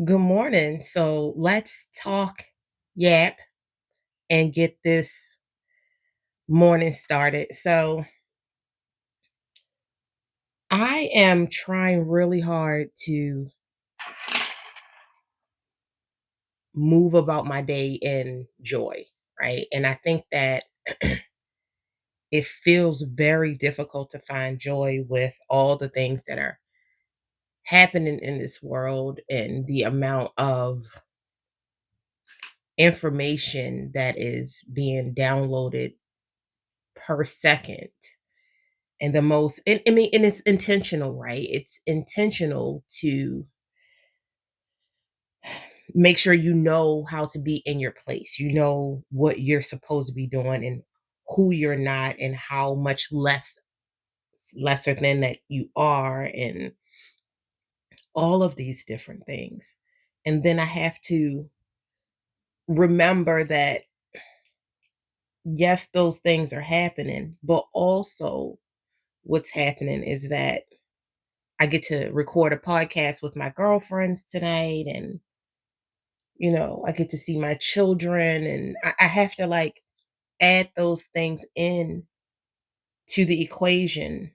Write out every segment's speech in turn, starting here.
Good morning. So let's talk yap and get this morning started. So I am trying really hard to move about my day in joy, right? And I think that it feels very difficult to find joy with all the things that are happening in this world and the amount of information that is being downloaded per second. And the most and I mean, and it's intentional, right? It's intentional to make sure you know how to be in your place. You know what you're supposed to be doing and who you're not and how much lesser than that you are and all of these different things. And then I have to remember that yes, those things are happening, but also what's happening is that I get to record a podcast with my girlfriends tonight and I get to see my children and I have to like add those things in to the equation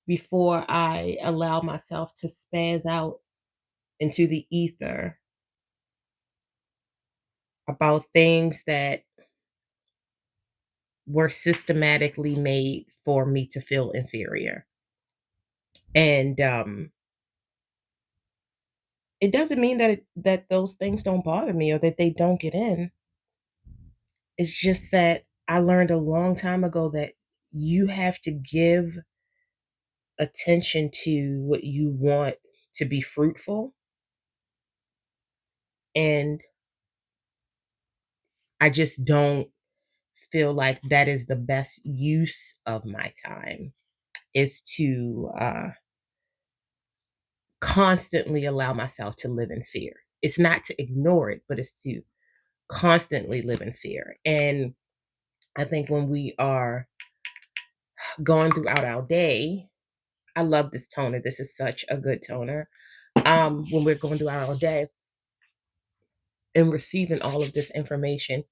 before I allow myself to spaz out into the ether about things that were systematically made for me to feel inferior. And it doesn't mean that those things don't bother me or that they don't get in. It's just that I learned a long time ago that you have to give attention to what you want to be fruitful. And I just don't feel like that is the best use of my time is to constantly allow myself to live in fear. It's not to ignore it, but it's to constantly live in fear. And I think when we are going throughout our day, I love this toner. This is such a good toner. When we're going through our day and receiving all of this information,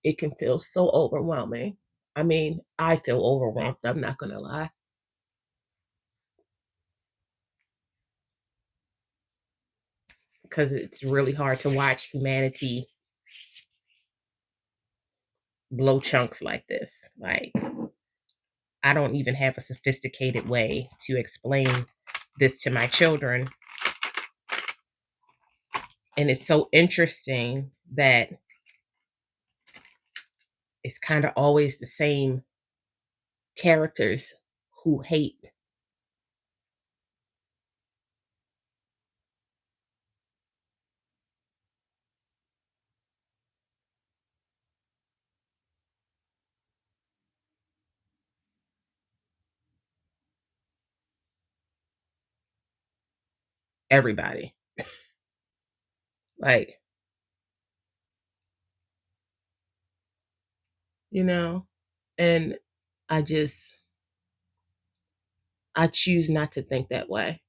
it can feel so overwhelming. I mean, I feel overwhelmed, I'm not gonna lie, because it's really hard to watch humanity blow chunks like this. Like, I don't even have a sophisticated way to explain this to my children. And it's so interesting that it's kind of always the same characters who hate everybody. Like, you know, and I just, I choose not to think that way.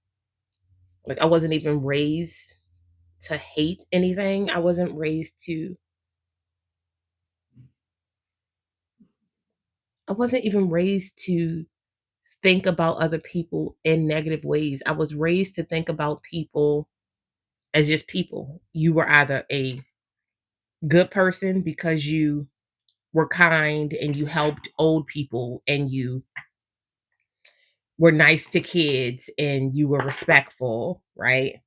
Like, I wasn't even raised to hate anything. I wasn't raised to I wasn't even raised to think about other people in negative ways. I was raised to think about people as just people. You were either a good person because you were kind and you helped old people and you were nice to kids and you were respectful, right?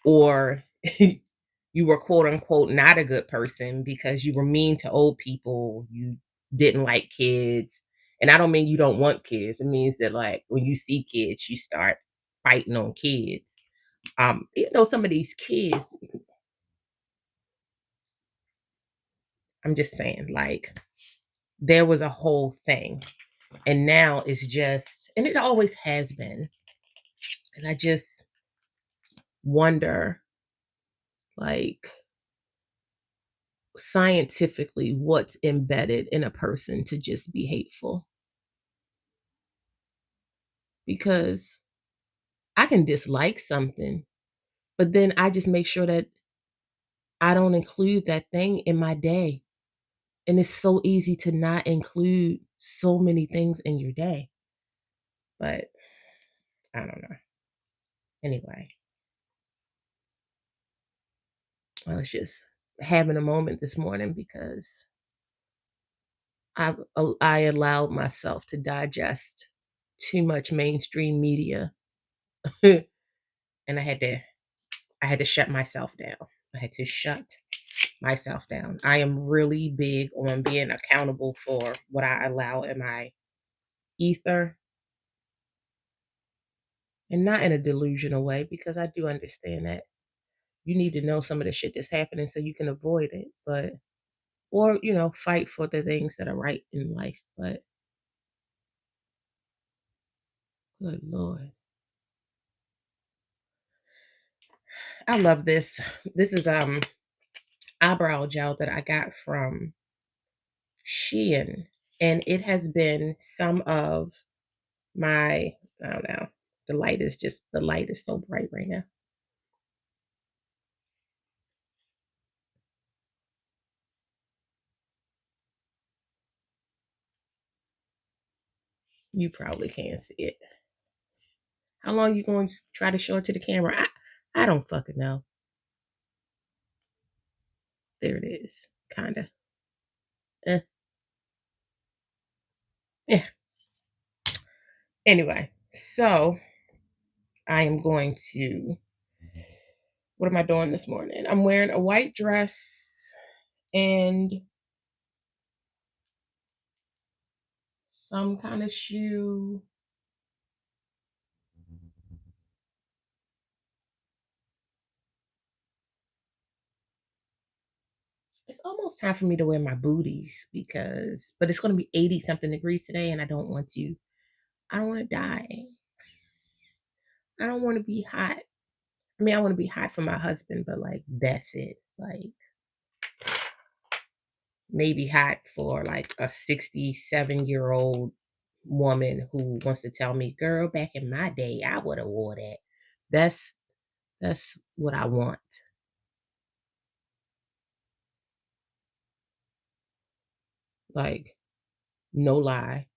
Or you were quote unquote not a good person because you were mean to old people, you didn't like kids. And I don't mean you don't want kids. It means that like when you see kids, you start fighting on kids. Even though some of these kids, I'm just saying, like, there was a whole thing. And now it's just, and it always has been. And I just wonder, like, scientifically, what's embedded in a person to just be hateful. Because I can dislike something, But then I just make sure that I don't include that thing in my day. And it's so easy to not include so many things in your day. But I don't know. Anyway, I was just having a moment this morning because I allowed myself to digest too much mainstream media, and I had to shut myself down. I had to shut myself down. I am really big on being accountable for what I allow in my ether, and not in a delusional way, because I do understand that you need to know some of the shit that's happening so you can avoid it, but or fight for the things that are right in life. But good lord, I love this. This is eyebrow gel that I got from Shein, and it has been some of my, I don't know, the light is so bright right now. You probably can't see it. How long you going to try to show it to the camera? I don't fucking know. There it is. Kinda. Eh. Yeah. Anyway, so I am going to, what am I doing this morning? I'm wearing a white dress and some kind of shoe. It's almost time for me to wear my booties but it's going to be 80 something degrees today, and I don't want to die. I don't want to be hot. I mean, I want to be hot for my husband, but like, that's it. Like, maybe hot for like a 67-year-old woman who wants to tell me, girl, back in my day, I would have wore that. That's that's what I want. Like, no lie.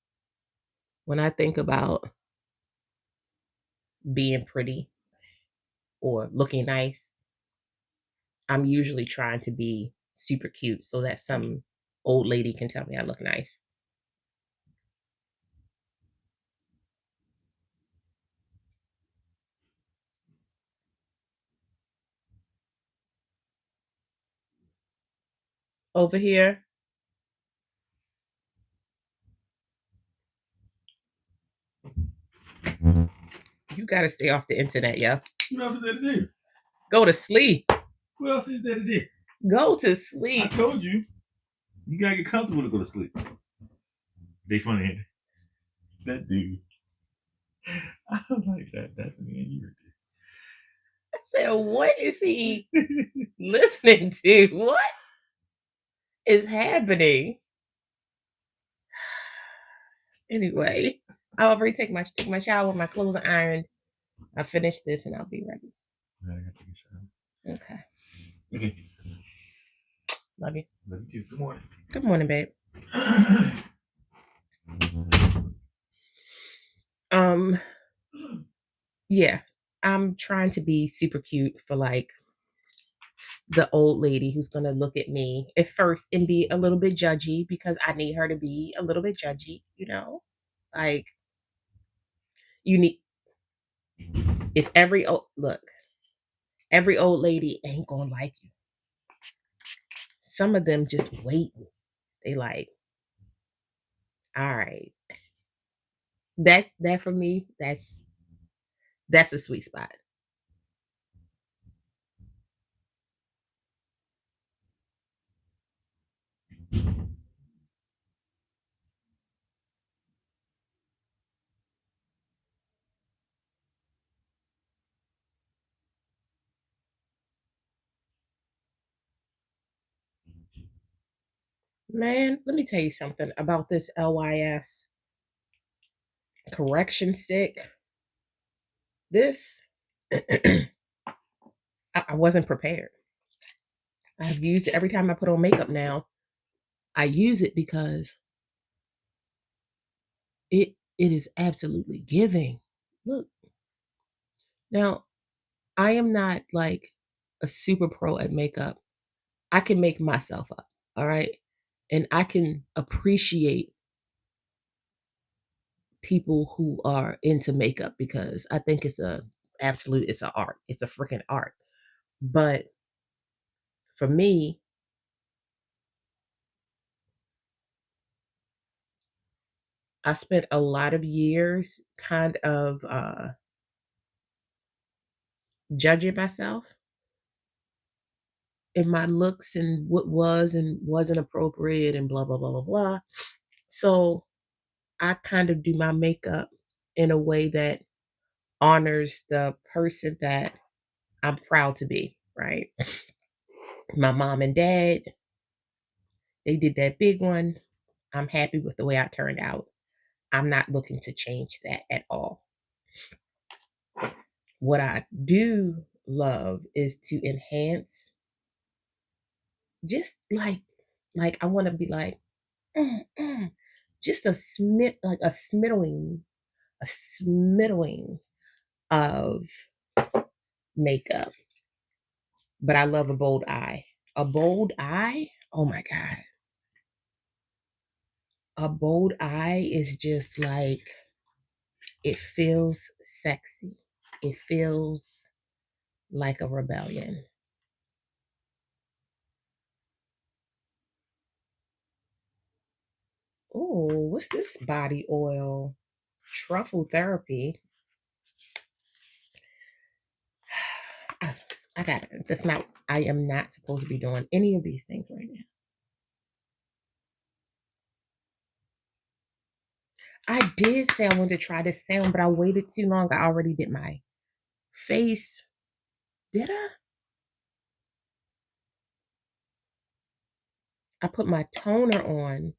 When I think about being pretty or looking nice, I'm usually trying to be super cute so that some old lady can tell me I look nice. Over here, you got to stay off the internet, yo. What else is there to do? Go to sleep. What else is there to do? Go to I sleep. told you. You gotta get comfortable to go to sleep. They funny, ain't they? That dude. I was like, that's me and you. I said, what is he listening to? What is happening? Anyway, I'll already take my shower, my clothes are ironed. I'll finish this and I'll be ready. I gotta take a shower. Okay. Okay. Love you. Love you too. Good morning. Good morning, babe. Um, yeah. I'm trying to be super cute for like the old lady who's gonna look at me at first and be a little bit judgy because I need her to be a little bit judgy, Like, you need if every old lady ain't gonna like you. Some of them just wait. They like, all right. That for me, that's a sweet spot. Man, let me tell you something about this LYS correction stick. This wasn't prepared. I've used it every time I put on makeup now. I use it because it is absolutely giving. Look. Now, I am not like a super pro at makeup. I can make myself up, all right? And I can appreciate people who are into makeup because I think it's it's an art. It's a freaking art. But for me, I spent a lot of years kind of judging myself and my looks and what was and wasn't appropriate and blah blah blah blah blah. So I kind of do my makeup in a way that honors the person that I'm proud to be, right? My mom and dad, they did that big one. I'm happy with the way I turned out. I'm not looking to change that at all. What I do love is to enhance just like I want to be like mm, mm, just a like a smiddling of makeup. But I love a bold eye. A bold eye? Oh my god. A bold eye is just like it feels sexy. It feels like a rebellion. Oh, what's this body oil? Truffle therapy. I, I got it. That's not, I am not supposed to be doing any of these things right now. I did say I wanted to try this serum, but I waited too long. I already did my face. Did I? I put my toner on.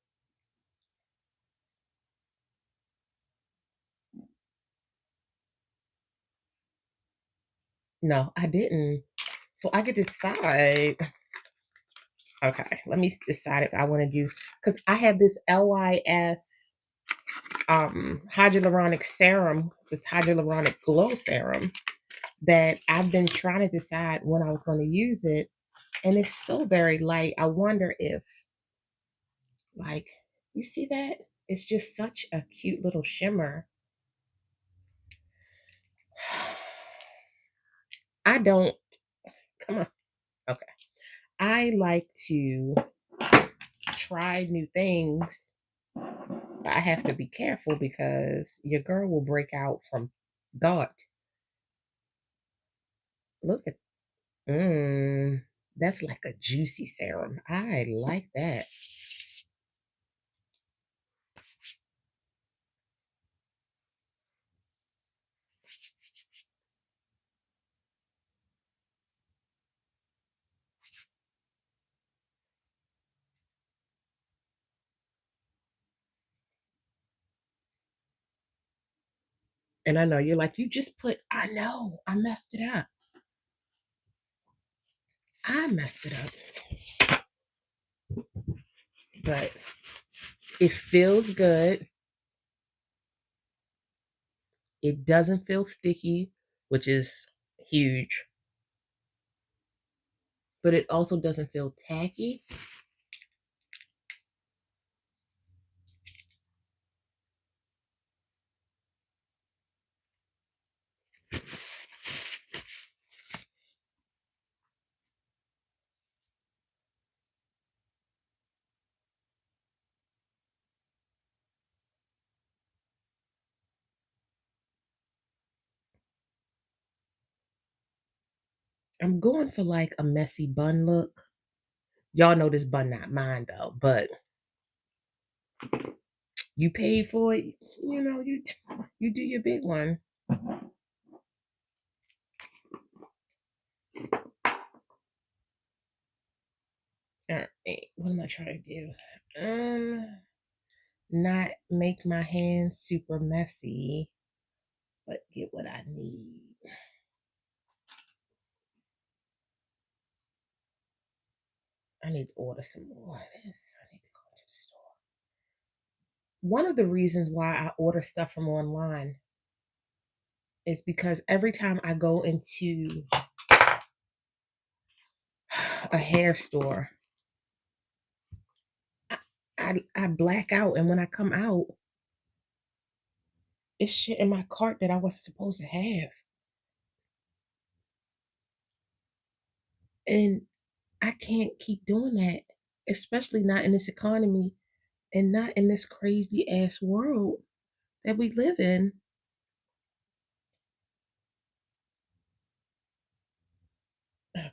No, I didn't. So I could decide. Okay, let me decide if I want to do because I have this LYS hyaluronic serum, this hyaluronic glow serum that I've been trying to decide when I was going to use it, and it's so very light. I wonder if, like, you see that? It's just such a cute little shimmer. I don't. Come on. Okay. I like to try new things, but I have to be careful because your girl will break out from thought. Look at that's like a juicy serum. I like that. And I know you're like, you just put, I know, I messed it up. I messed it up. But it feels good. It doesn't feel sticky, which is huge. But it also doesn't feel tacky. I'm going for like a messy bun look. Y'all know this bun not mine though, but you paid for it. You know, you do your big one. All right, what am I trying to do? Not make my hands super messy, but get what I need. I need to order some more of this. I need to go to the store. One of the reasons why I order stuff from online is because every time I go into a hair store, I black out, and when I come out, it's shit in my cart that I wasn't supposed to have. And I can't keep doing that, especially not in this economy and not in this crazy ass world that we live in. Okay.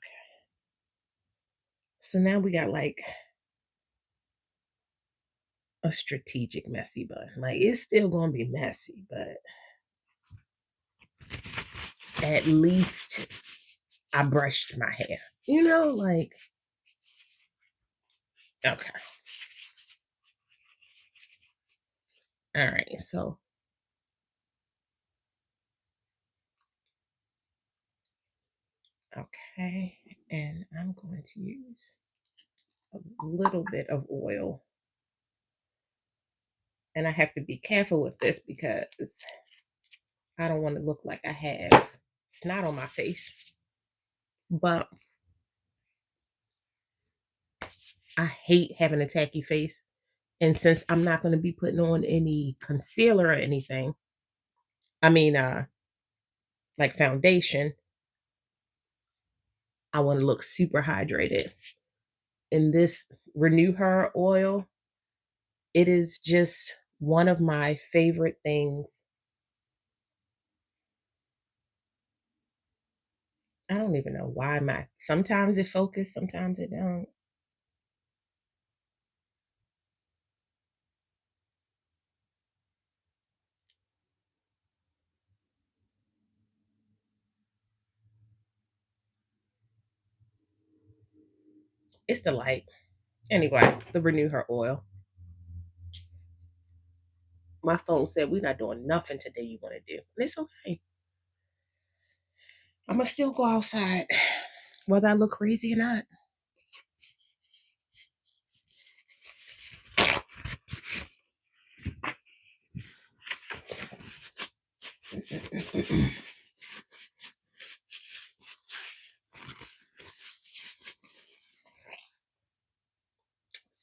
So now we got like a strategic messy bun. Like it's still gonna be messy, but at least I brushed my hair. You know, like okay. All right. So okay. And I'm going to use a little bit of oil. And I have to be careful with this because I don't want to look like I have snot on my face. But I hate having a tacky face. And since I'm not going to be putting on any concealer or anything, I mean, like foundation, I want to look super hydrated. And this Renew Her oil, it is just one of my favorite things. I don't even know why sometimes it focus, sometimes it don't. It's the light. Anyway, the Renew Her oil. My phone said we're not doing nothing today you want to do. And it's okay. I'm gonna still go outside, whether I look crazy or not.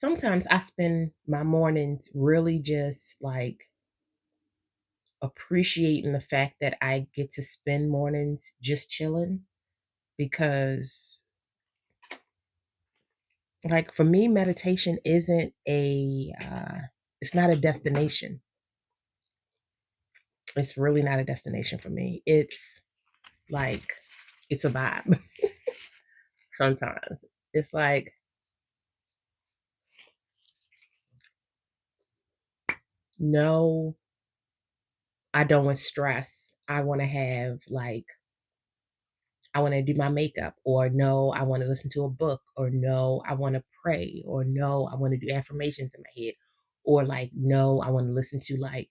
Sometimes I spend my mornings really just like appreciating the fact that I get to spend mornings just chilling because like for me meditation isn't a it's not a destination. It's really not a destination for me. It's like it's a vibe. Sometimes it's like no, I don't want stress. I want to have like I want to do my makeup, or no, I want to listen to a book, or no, I want to pray, or no, I want to do affirmations in my head, or like, no, I want to listen to like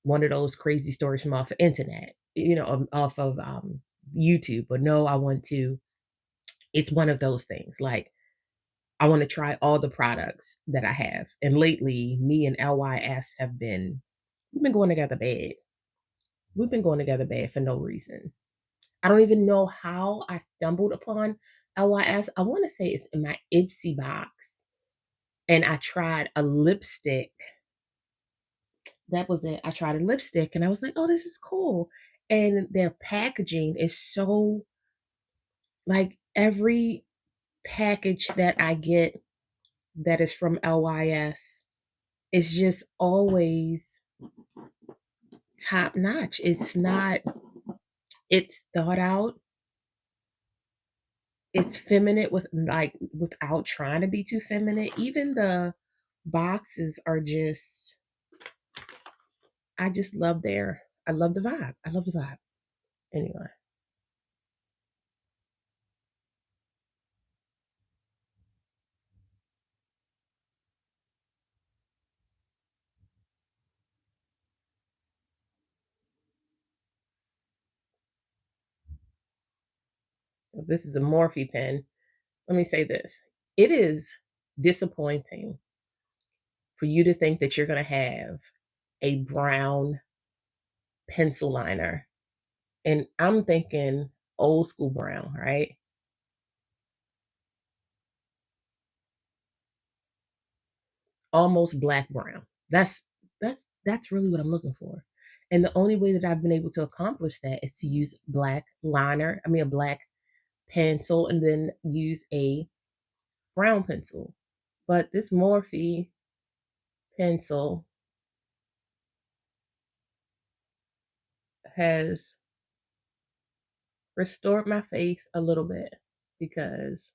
one of those crazy stories from off the internet, off of YouTube, or no, I want to, it's one of those things. Like, I want to try all the products that I have. And lately, me and LYS we've been going together bad. We've been going together bad for no reason. I don't even know how I stumbled upon LYS. I want to say it's in my Ipsy box. And I tried a lipstick. That was it. I tried a lipstick and I was like, oh, this is cool. And their packaging is so like every package that I get that is from LYS is just always top notch. It's thought out, it's feminine with like without trying to be too feminine. Even the boxes are just I just love I love the vibe. I love the vibe. Anyway, this is a Morphe pen. Let me say this. it is disappointing for you to think that you're going to have a brown pencil liner. And I'm thinking old school brown, right? Almost black brown. That's really what I'm looking for. And the only way that I've been able to accomplish that is to use black liner, I mean a black pencil, and then use a brown pencil. But this Morphe pencil has restored my faith a little bit because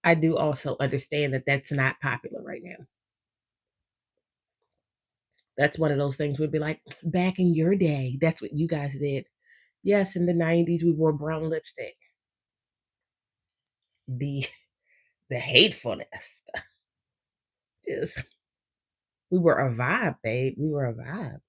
I do also understand that that's not popular right now. That's one of those things would be like, back in your day, that's what you guys did. Yes, in the 90s, we wore brown lipstick. The the hatefulness. Just we were a vibe, babe. We were a vibe.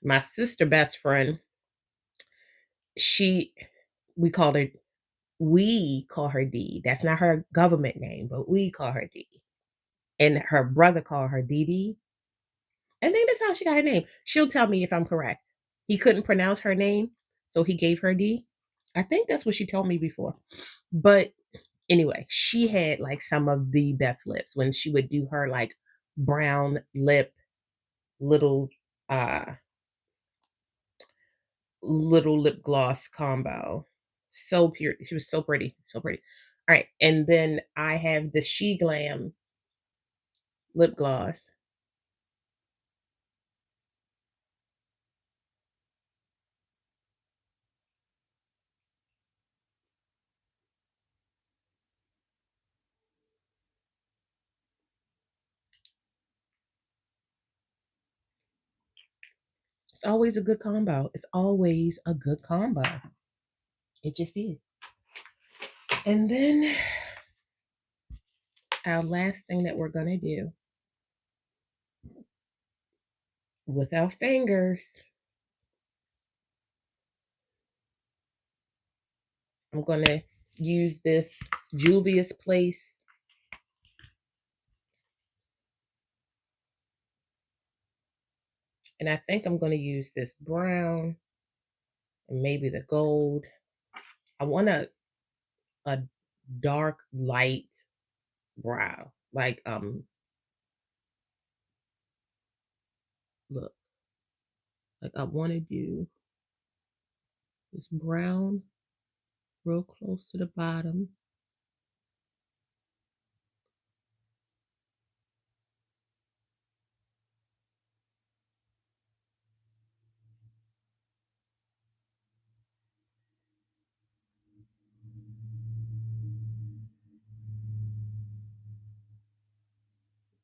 My sister best friend, she we called her we call her D. That's not her government name, but we call her D. And her brother called her Dee Dee. I think that's how she got her name. She'll tell me if I'm correct. He couldn't pronounce her name, so he gave her D. I think that's what she told me before. But anyway, she had like some of the best lips when she would do her like brown lip little uh little lip gloss combo. So pure. She was so pretty. So pretty. All right. And then I have the She Glam lip gloss. It's always a good combo. It's always a good combo. It just is. And then our last thing that we're going to do with our fingers, I'm going to use this Juvia's Place. And I think I'm going to use this brown and maybe the gold. I want a dark light brow. Like look, like I want to do this brown real close to the bottom.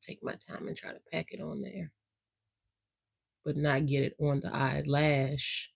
Take my time and try to pack it on there, but not get it on the eyelash.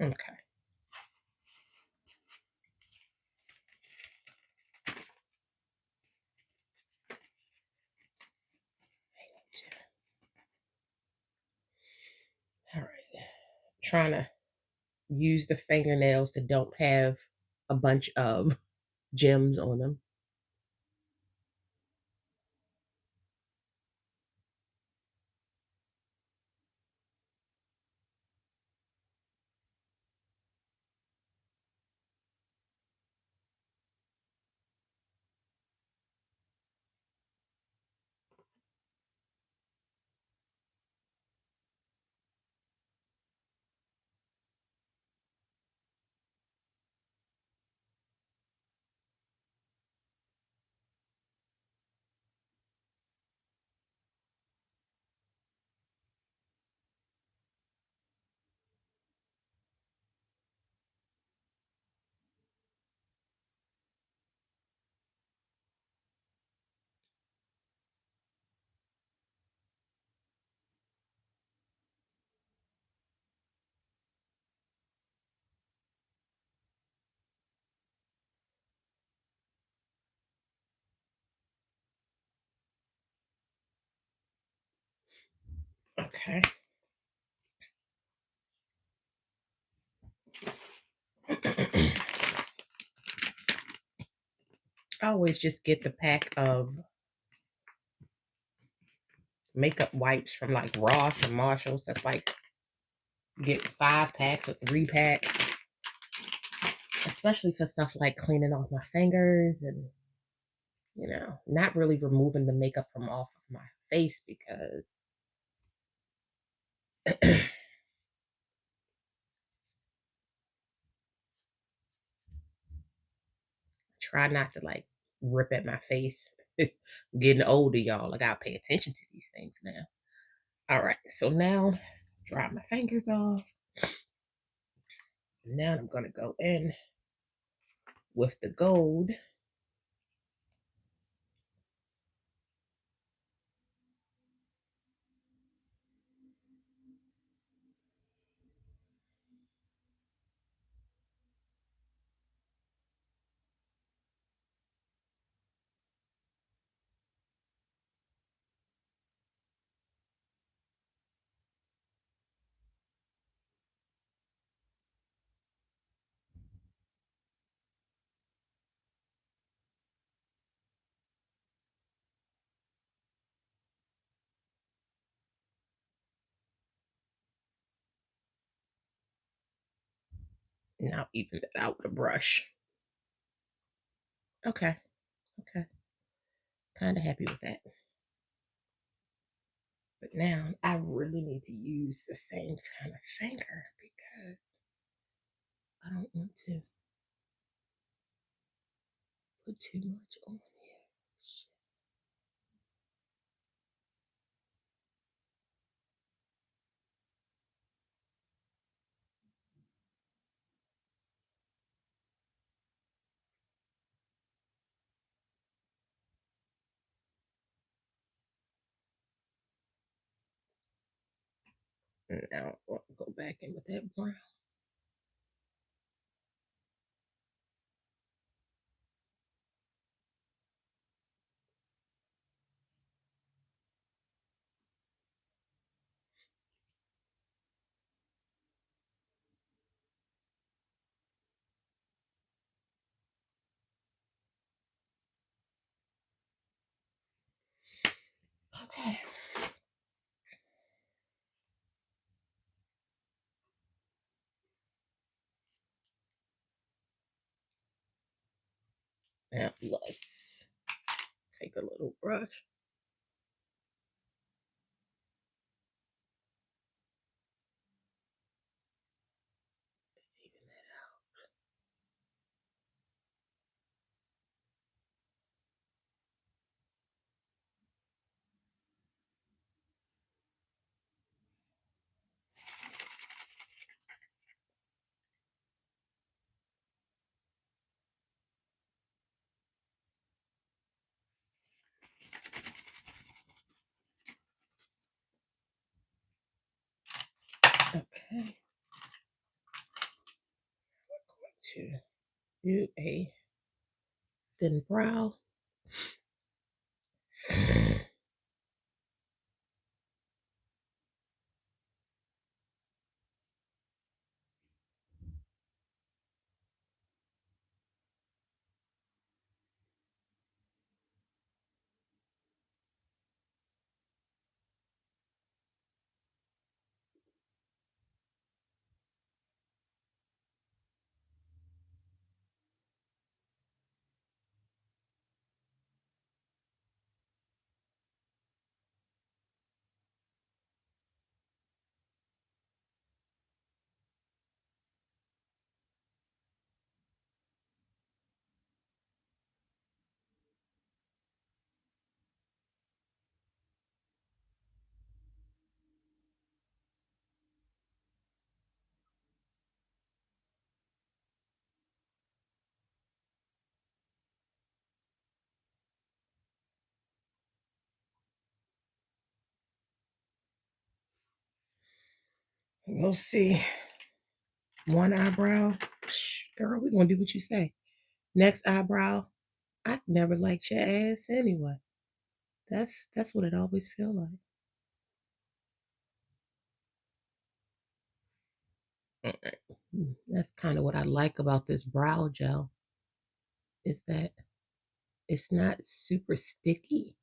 Okay. All right. Trying to use the fingernails that don't have a bunch of gems on them. Okay. I always just get the pack of makeup wipes from like Ross and Marshalls. That's like you get 5 packs or 3 packs, especially for stuff like cleaning off my fingers and not really removing the makeup from off of my face because try not to like rip at my face. Getting older, y'all. I gotta pay attention to these things now. All right, so now dry my fingers off. Now I'm gonna go in with the gold. Now even it out with a brush. Okay, okay. Kind of happy with that. But now I really need to use the same kind of finger because I don't want to put too much on here. Now I'll go back in with that brown. Okay. Now let's take a little brush. Even that out. Okay. We're going to do a thin brow. We'll see. One eyebrow. Shh, girl, we're gonna do what you say. Next eyebrow. I never liked your ass anyway. That's what it always feel like. That's kind of what I like about this brow gel is that it's not super sticky.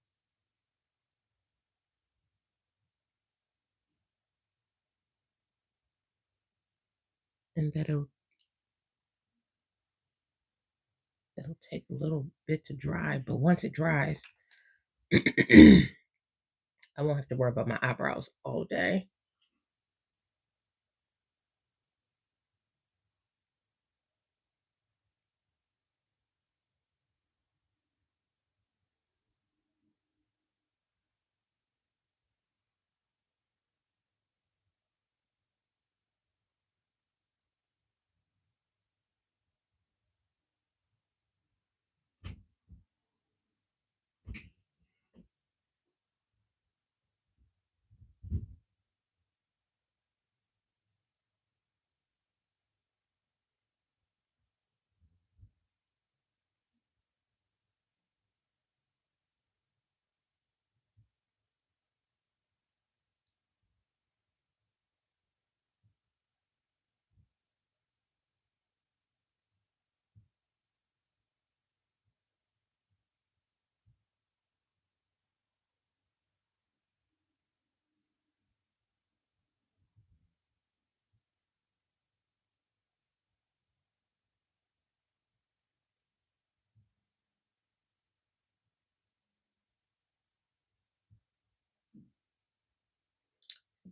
And that it'll take a little bit to dry, but once it dries, I won't have to worry about my eyebrows all day.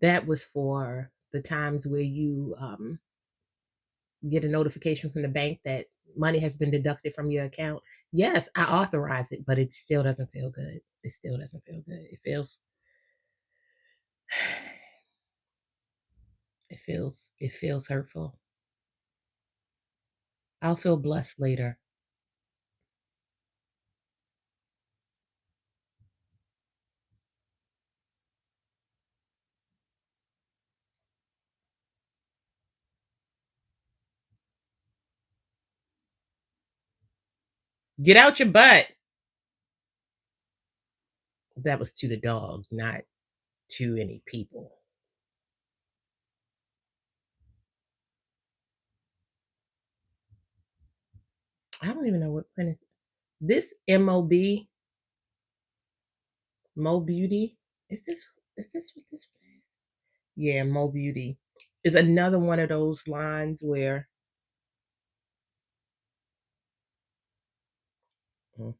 That was for the times where you get a notification from the bank that money has been deducted from your account. Yes, I authorize it, but it still doesn't feel good. It still doesn't feel good. It feels hurtful. I'll feel blessed later. Get out your butt. That was to the dog, not to any people. I don't even know what print is this. Mo Beauty. Is this what this one is? Yeah, Mo Beauty is another one of those lines where mm,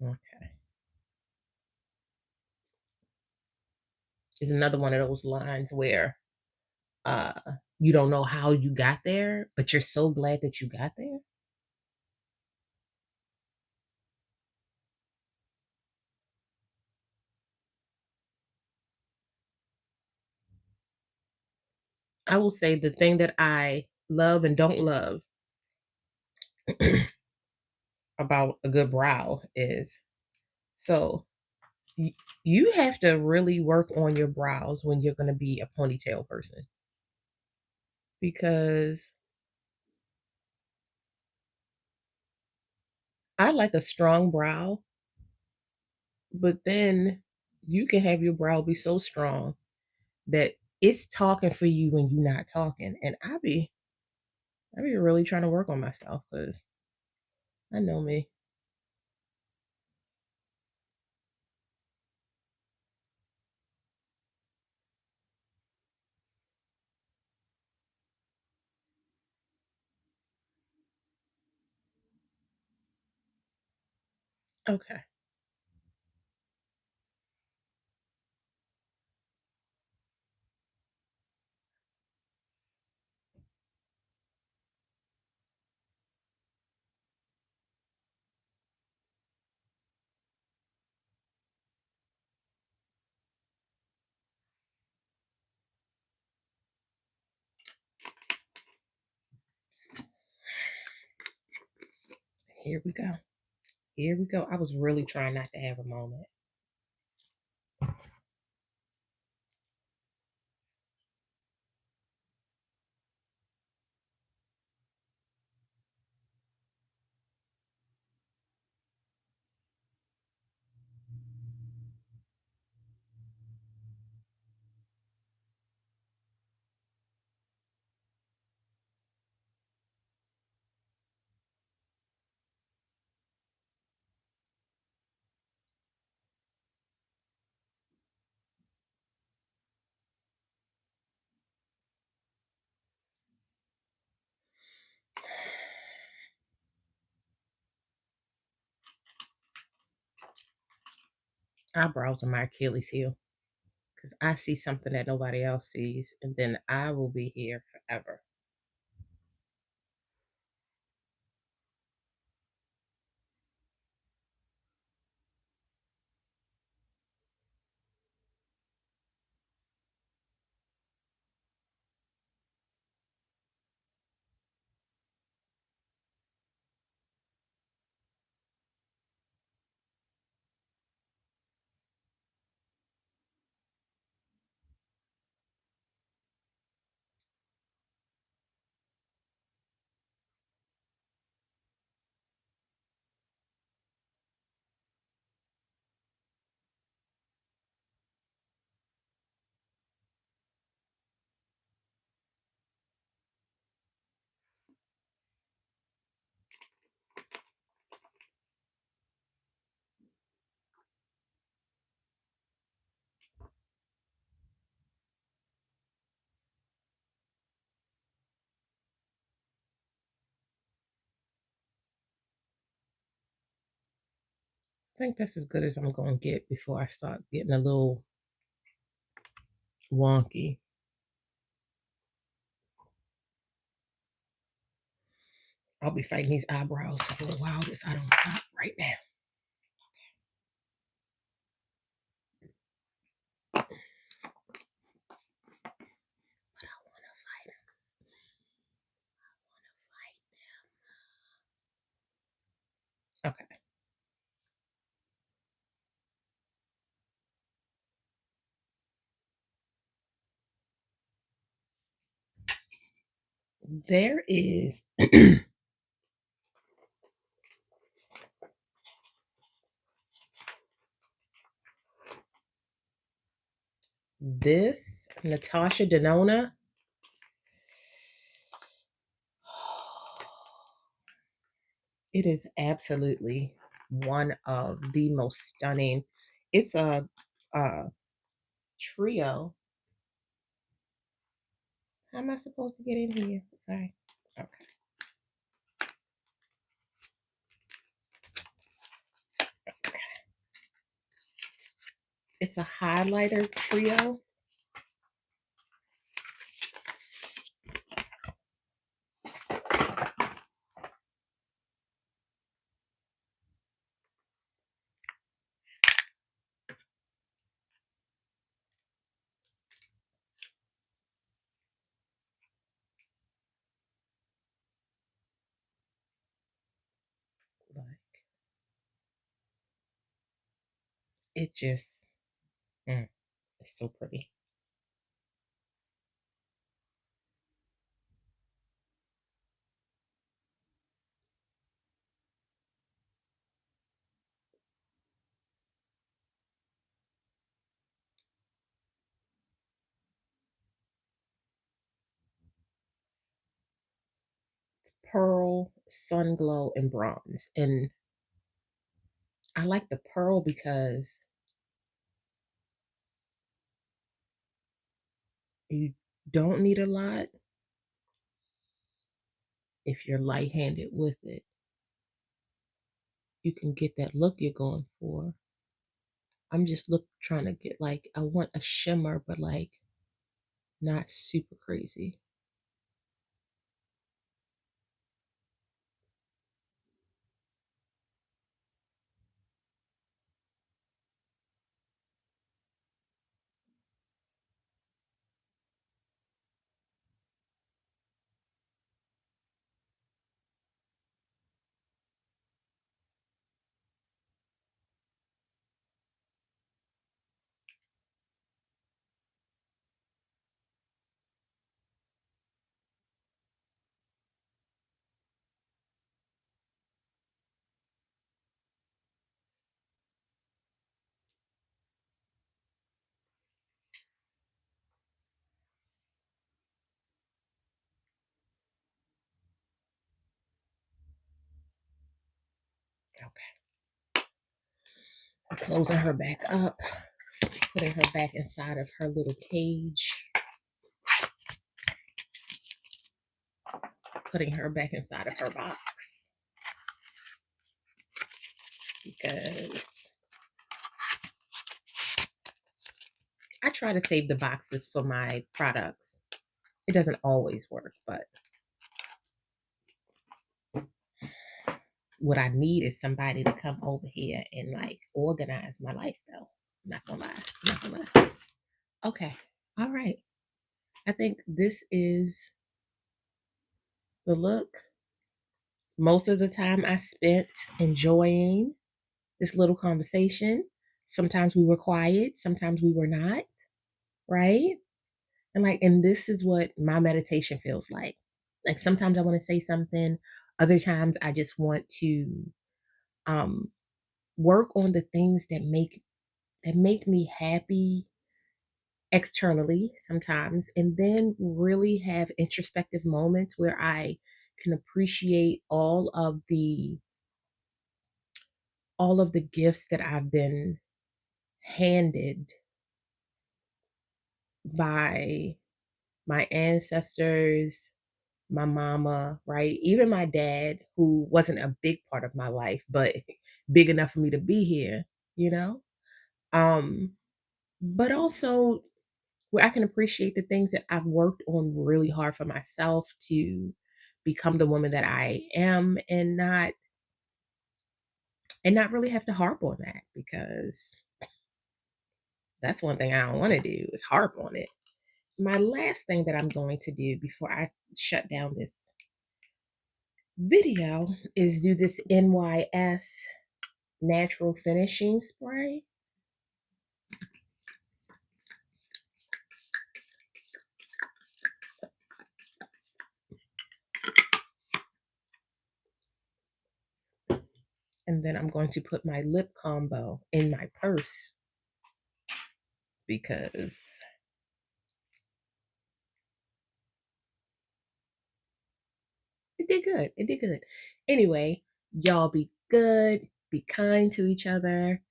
okay. Is another one of those lines where uh you don't know how you got there, but you're so glad that you got there. I will say the thing that I love and don't love about a good brow is so y- you have to really work on your brows when you're going to be a ponytail person because I like a strong brow, but then you can have your brow be so strong that it's talking for you when you're not talking. And I be really trying to work on myself because I know me. Okay. Here we go. Here we go. I was really trying not to have a moment. Eyebrows are my Achilles heel because I see something that nobody else sees, and then I will be here forever. I think that's as good as I'm going to get before I start getting a little wonky. I'll be fighting these eyebrows for a while if I don't stop right now. But I want to fight them. I want to fight them. Okay. There is this Natasha Denona. It is absolutely one of the most stunning. It's a trio. How am I supposed to get in here? Okay. Okay. It's a highlighter trio. Like it just it's so pretty. It's pearl, sun glow, and bronze. And I like the pearl because you don't need a lot if you're light-handed with it. You can get that look you're going for. I'm just trying to get like I want a shimmer, but like not super crazy. Okay. Closing her back up, putting her back inside of her little cage, putting her back inside of her box. Because I try to save the boxes for my products. It doesn't always work, but what I need is somebody to come over here and like organize my life though. I'm not gonna lie. I'm not gonna lie. Okay. All right. I think this is the look. Most of the time I spent enjoying this little conversation. Sometimes we were quiet, sometimes we were not, right? And this is what my meditation feels like. Like sometimes I want to say something, other times I just want to um work on the things that make me happy externally sometimes, and then really have introspective moments where I can appreciate all of the gifts that I've been handed by my ancestors, my mama, right? Even my dad, who wasn't a big part of my life, but big enough for me to be here, you know? Um, but also where I can appreciate the things that I've worked on really hard for myself to become the woman that I am, and not really have to harp on that, because that's one thing I don't want to do is harp on it. My last thing that I'm going to do before I shut down this video is do this NYS natural finishing spray. And then I'm going to put my lip combo in my purse because it did good. It did good. Anyway, y'all be good, be kind to each other.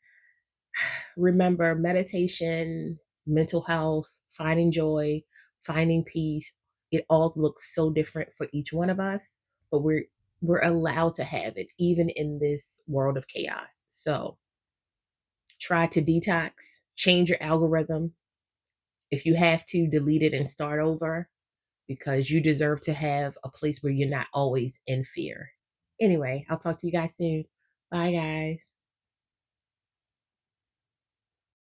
Remember, meditation, mental health, finding joy, finding peace, it all looks so different for each one of us, but we're allowed to have it even in this world of chaos. So, try to detox, change your algorithm. If you have to, delete it and start over, because you deserve to have a place where you're not always in fear. Anyway, I'll talk to you guys soon. Bye, guys.